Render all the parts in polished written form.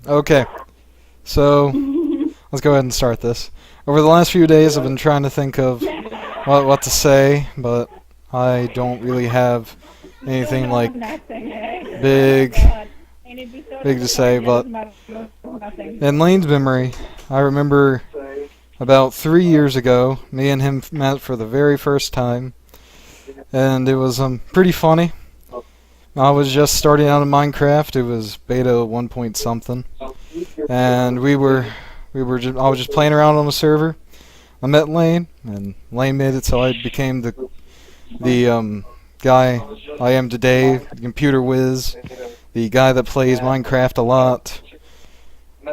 Okay, so let's go ahead and start this. Over the last few days, I've been trying to think of what to say, but I don't really have anything like big, big to say. But in Lane's memory, I remember about 3 years ago, me and him met for the very first time, and it was pretty funny. I was just starting out in Minecraft. It was beta 1 point something, and I was just playing around on the server. I met Lane, and Lane made it so I became the guy I am today, the computer whiz, the guy that plays Minecraft a lot.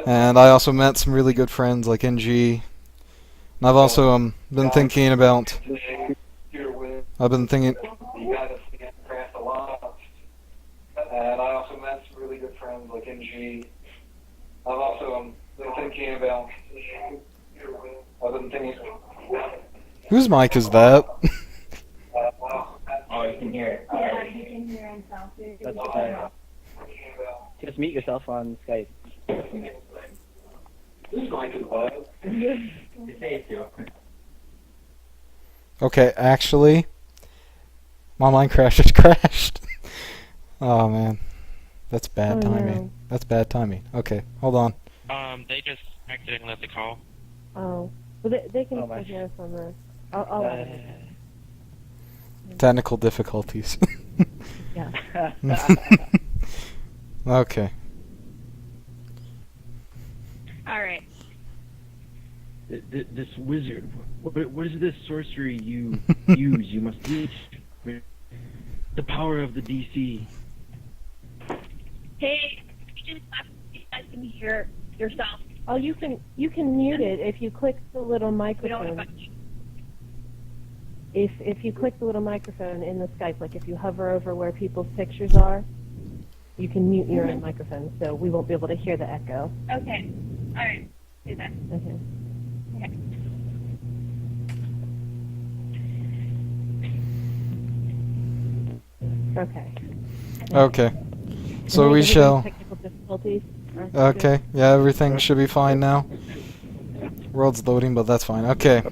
And I also met some really good friends like NG. And I've also been thinking about. I've been thinking. And I also met some really good friends like NG. I've also been thinking about. I've been thinking. Whose mic is that? Oh, you can hear it. Yeah, you can hear himself. That's okay. Just mute yourself on Skype. Whose mic is that? You say it too. Okay, actually, my Minecraft just crashed. Oh man, that's bad timing. No. That's bad timing. Okay, hold on. They just accidentally left the call. Oh. Well, they can Oh, my. hear us on the... I'll Technical difficulties. yeah. Okay. All right. This wizard, what is this sorcery you use? You must reach the power of the DC. Hey, you guys can hear yourself. Oh, you can mute it if you click the little We don't microphone. want If you click the little microphone in the Skype, like if you hover over where people's pictures are, you can mute your own microphone, so we won't be able to hear the echo. Okay. All right. Do that. Okay. Okay. Okay. Okay. So we Everybody's shall. Technical difficulties. Okay. Yeah, everything should be fine now. World's loading, but that's fine. Okay.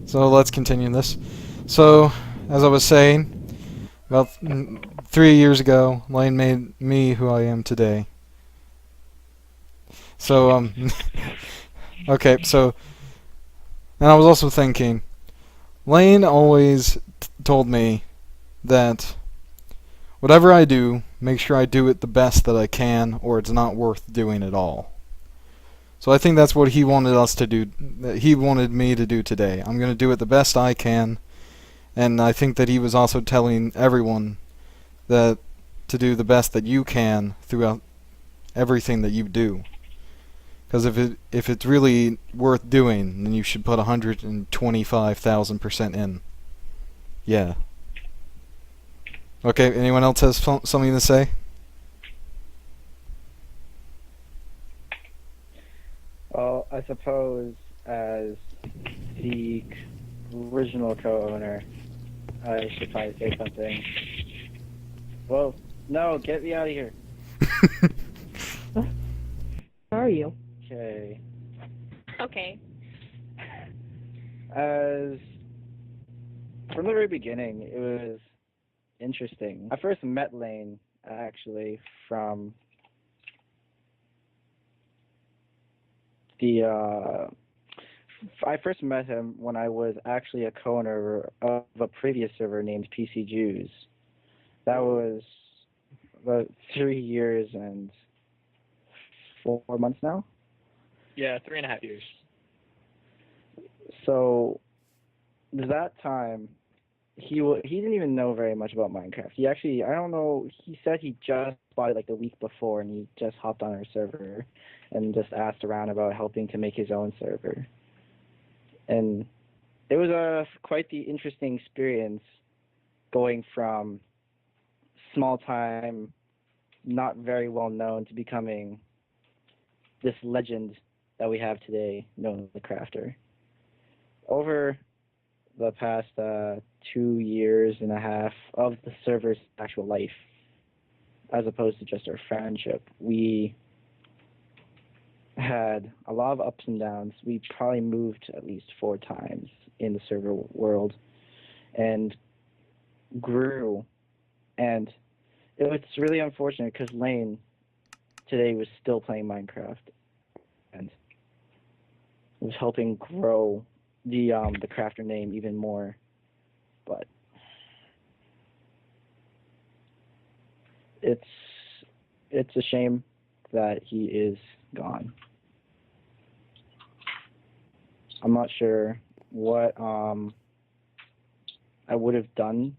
So let's continue this. So, as I was saying, about 3 years ago, Lane made me who I am today. So, okay, so, and I was also thinking, Lane always told me that whatever I do, make sure I do it the best that I can, or it's not worth doing at all. So I think that's what he wanted us to do. He wanted me to do today. I'm going to do it the best I can, and I think that he was also telling everyone that to do the best that you can throughout everything that you do. Because if it's really worth doing, then you should put 125,000% in. Yeah. Okay, anyone else has something to say? Well, I suppose as the original co-owner, I should probably say something. Well, no, get me out of here. Where are you? Okay. Okay. As from the very beginning, it was interesting. I first met Lane actually from I first met him when I was actually a co-owner of a previous server named PC Jews. That was about 3 years and 4 months now. Yeah, 3.5 years. So that time, he didn't even know very much about Minecraft. He actually, I don't know, he said he just bought it like the week before, and he just hopped on our server and just asked around about helping to make his own server. And it was quite the interesting experience going from small time, not very well known, to becoming this legend that we have today, known as the Crafter. Over the past 2 years and a half of the server's actual life, as opposed to just our friendship, we had a lot of ups and downs. We probably moved at least 4 times in the server world and grew. And it was really unfortunate because Lane today was still playing Minecraft and was helping grow the crafter name even more. But it's a shame that he is gone. I'm not sure what I would have done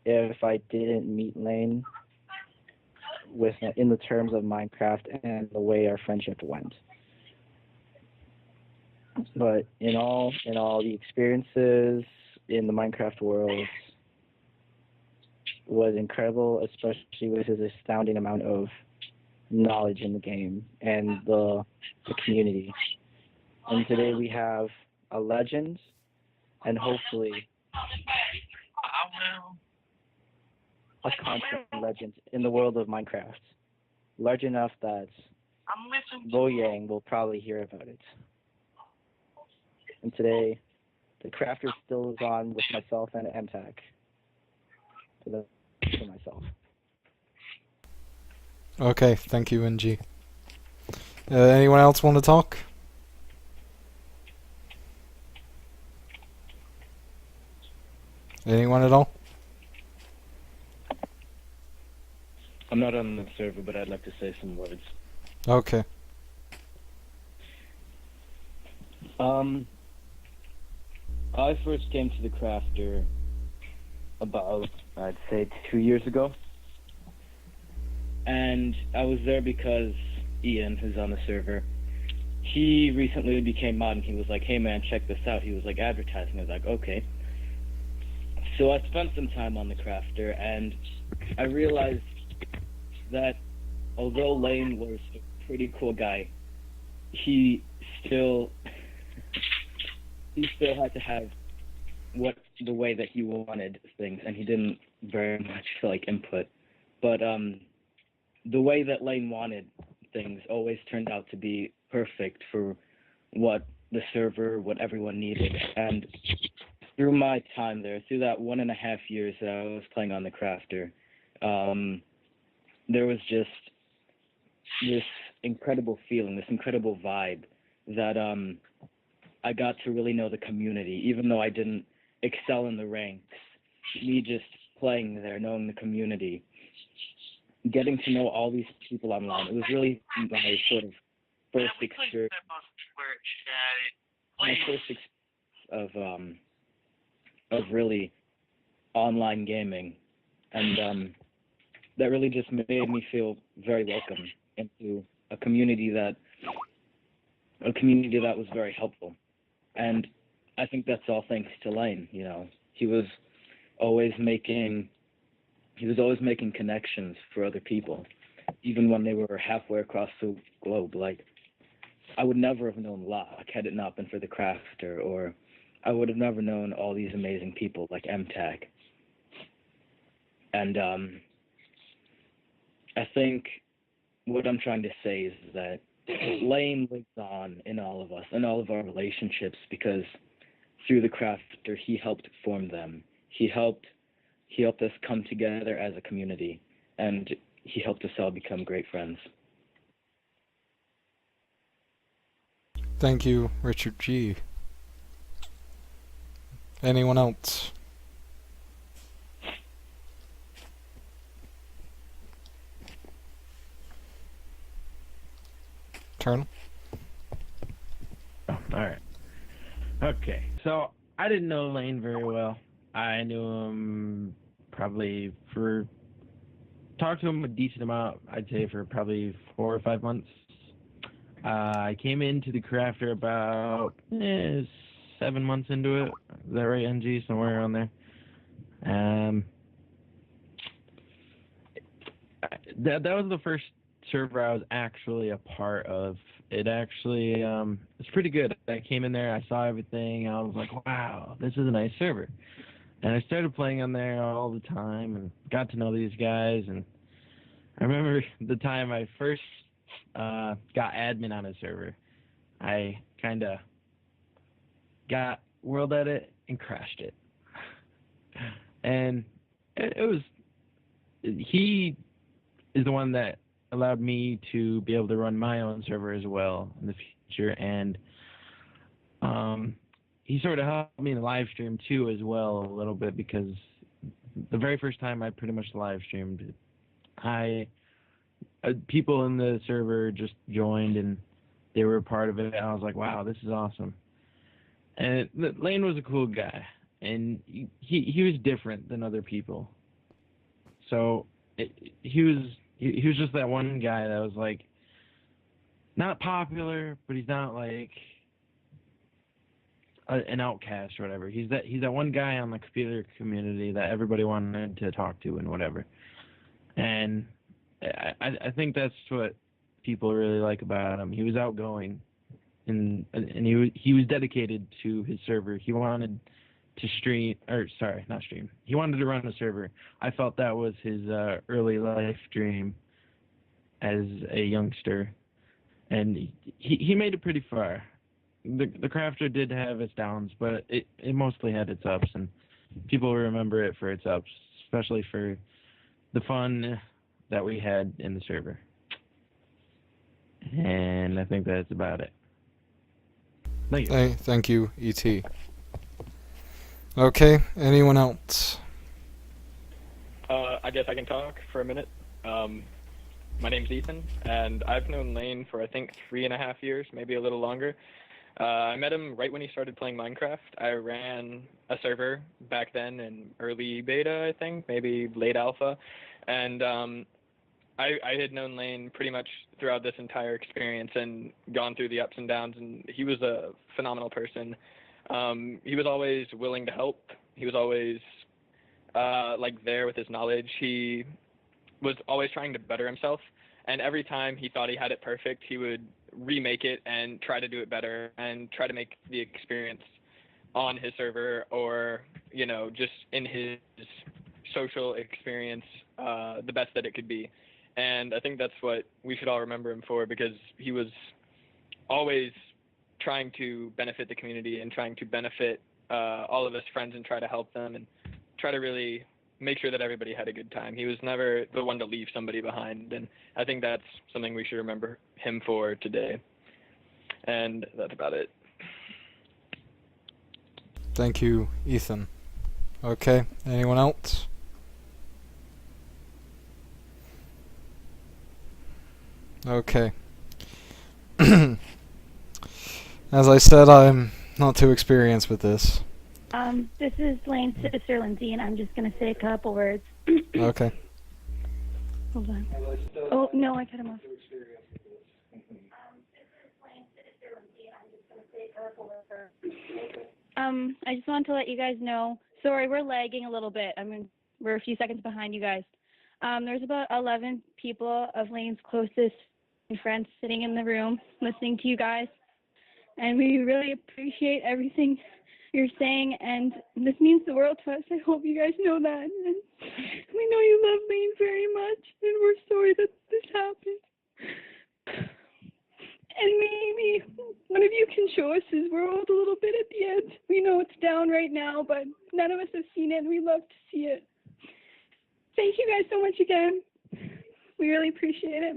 if I didn't meet Lane in the terms of Minecraft and the way our friendship went. But in all the experiences in the Minecraft world was incredible, especially with his astounding amount of knowledge in the game and the community. And today we have a legend, and hopefully a constant legend in the world of Minecraft. Large enough that Voyang will probably hear about it. And today, the crafter still is on with myself and MTAC. For myself. Okay, thank you, NG. Anyone else want to talk? Anyone at all? I'm not on the server, but I'd like to say some words. Okay. I first came to the crafter about, I'd say, 2 years ago. And I was there because Ian, who's on the server, he recently became mod, and he was like, hey man, check this out. He was like advertising. I was like, okay. So I spent some time on the crafter, and I realized that although Lane was a pretty cool guy, he still had to have the way that he wanted things, and he didn't very much like input. But the way that Lane wanted things always turned out to be perfect for what the server, what everyone needed. And through my time there, through that 1.5 years that I was playing on the crafter, there was just this incredible feeling, this incredible vibe that I got to really know the community, even though I didn't excel in the ranks. Me just playing there, knowing the community, getting to know all these people online. It was really my sort of first experience. My first experience of really online gaming, and that really just made me feel very welcome into a community that was very helpful. And I think that's all thanks to Lane. You know, he was always making connections for other people, even when they were halfway across the globe. Like, I would never have known Locke had it not been for the crafter, or I would have never known all these amazing people like MTAC. And I think what I'm trying to say is that Lane lives on in all of us, in all of our relationships, because through the crafter, he helped form them. He helped us come together as a community, and he helped us all become great friends. Thank you, Richard G. Anyone else? Turn. Oh, all right. Okay. So I didn't know Lane very well. I knew him talked to him a decent amount, I'd say, for probably 4 or 5 months. I came into the crafter about 7 months into it. Is that right, NG? Somewhere around there. That was the first server I was actually a part of. It actually it's pretty good. I came in there, I saw everything, I was like, wow, this is a nice server. And I started playing on there all the time and got to know these guys. And I remember the time I first got admin on his server. I kind of got World Edit and crashed it. And it was, he is the one that allowed me to be able to run my own server as well in the future. And he sort of helped me in the live stream too as well a little bit, because the very first time I pretty much live streamed, people in the server just joined and they were a part of it. And I was like, wow, this is awesome. And Lane was a cool guy, and he was different than other people. So he was just that one guy that was like not popular, but he's not like an outcast or whatever. He's that one guy on the computer community that everybody wanted to talk to and whatever. And I think that's what people really like about him. He was outgoing, and he was dedicated to his server. He wanted to He wanted to run a server. I felt that was his early life dream as a youngster, and he made it pretty far. The Crafter did have its downs, but it mostly had its ups, and people remember it for its ups, especially for the fun that we had in the server. And I think that's about it. Thank you. Hey, thank you, E.T. Okay, anyone else? I guess I can talk for a minute. My name's Ethan, and I've known Lane for I think 3.5 years, maybe a little longer. I met him right when he started playing Minecraft. I ran a server back then in early beta, I think, maybe late alpha, and I had known Lane pretty much throughout this entire experience and gone through the ups and downs, and he was a phenomenal person. He was always willing to help. He was always there with his knowledge. He was always trying to better himself, and every time he thought he had it perfect, he would remake it and try to do it better and try to make the experience on his server or, just in his social experience the best that it could be. And I think that's what we should all remember him for, because he was always trying to benefit the community and trying to benefit all of his friends and try to help them and try to really make sure that everybody had a good time. He was never the one to leave somebody behind, and I think that's something we should remember him for today. And that's about it. Thank you, Ethan. Okay, anyone else? Okay. As I said, I'm not too experienced with this. This is Lane's sister, Lindsay, and I'm just going to say a couple words. Okay. Hold on. Oh, no, I cut him off. I just wanted to let you guys know, sorry, we're lagging a little bit. We're a few seconds behind you guys. There's about 11 people of Lane's closest friends sitting in the room listening to you guys, and we really appreciate everything you're saying, and this means the world to us. I hope you guys know that, and we know you love Lane very much, and we're sorry that this happened. And maybe one of you can show us his world a little bit at the end. We know it's down right now, but none of us have seen it, and we'd love to see it. Thank you guys so much again. We really appreciate it.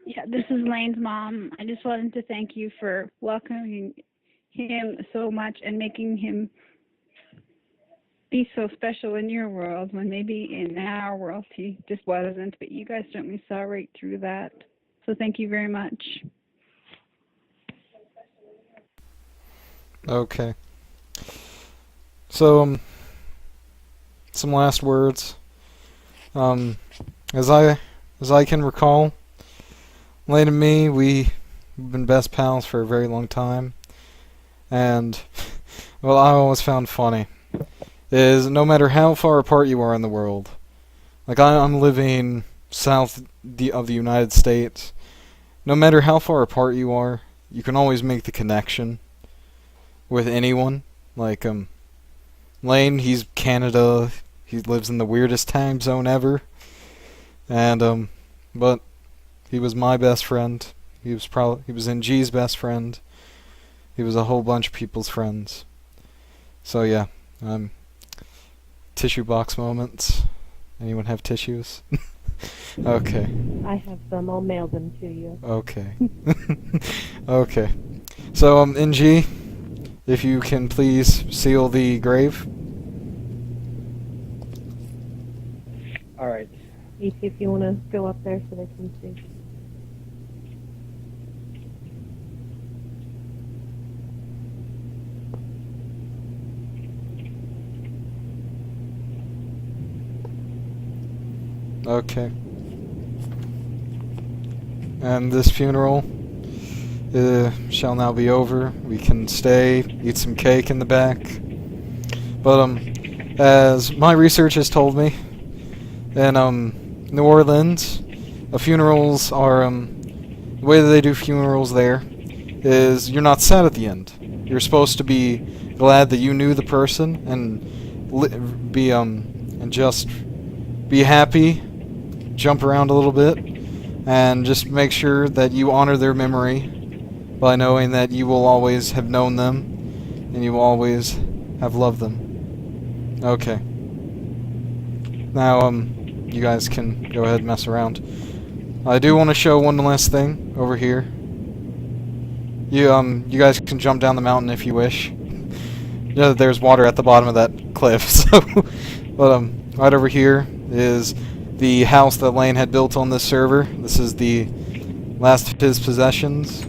Yeah, this is Lane's mom. I just wanted to thank you for welcoming him so much and making him be so special in your world when maybe in our world he just wasn't. But you guys certainly saw right through that. So thank you very much. Okay. So, some last words. As I can recall, Lane and me, we've been best pals for a very long time. And what I always found funny is no matter how far apart you are in the world, like I'm living south of the United States, no matter how far apart you are, you can always make the connection with anyone. Like, Lane, he's Canada, he lives in the weirdest time zone ever, and, but He was my best friend. He was NG's best friend. He was a whole bunch of people's friends. So yeah, tissue box moments. Anyone have tissues? Okay. I have them. I'll mail them to you. Okay. Okay. So NG, if you can please seal the grave. All right. E.T., if you want to go up there so they can see. Okay. And this funeral shall now be over. We can stay, eat some cake in the back. But as my research has told me, in New Orleans, funerals are the way that they do funerals there is you're not sad at the end. You're supposed to be glad that you knew the person and just be happy, jump around a little bit, and just make sure that you honor their memory by knowing that you will always have known them and you will always have loved them. Okay. Now, you guys can go ahead and mess around. I do want to show one last thing over here. You guys can jump down the mountain if you wish. You know that there's water at the bottom of that cliff, so... But, right over here is the house that Lane had built on this server. This is the last of his possessions.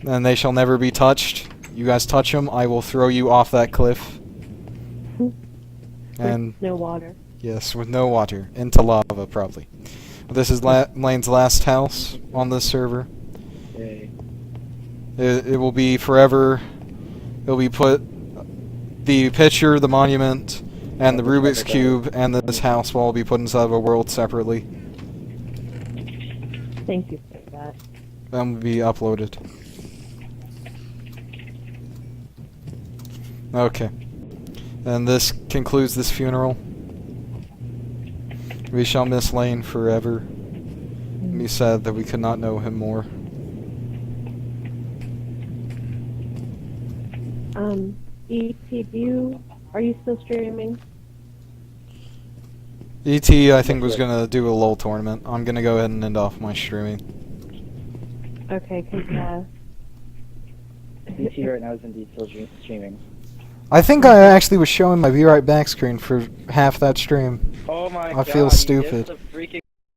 And they shall never be touched. You guys touch them, I will throw you off that cliff. And no water. yes, with no water. Into lava, probably. This is Lane's last house on this server. Yay. It will be forever. It'll be put... The picture, the monument, and the Rubik's Cube, and this house will all be put inside of a world separately. Thank you for that. And will be uploaded. Okay. And this concludes this funeral. We shall miss Lane forever. And be sad that we could not know him more. E.T., are you still streaming? E.T. I think was gonna do a LOL tournament. I'm gonna go ahead and end off my streaming. Okay, because, DT right now is indeed still streaming. I think I actually was showing my Be Right Back screen for half that stream. Oh my I god. feel you missed stupid. the freaking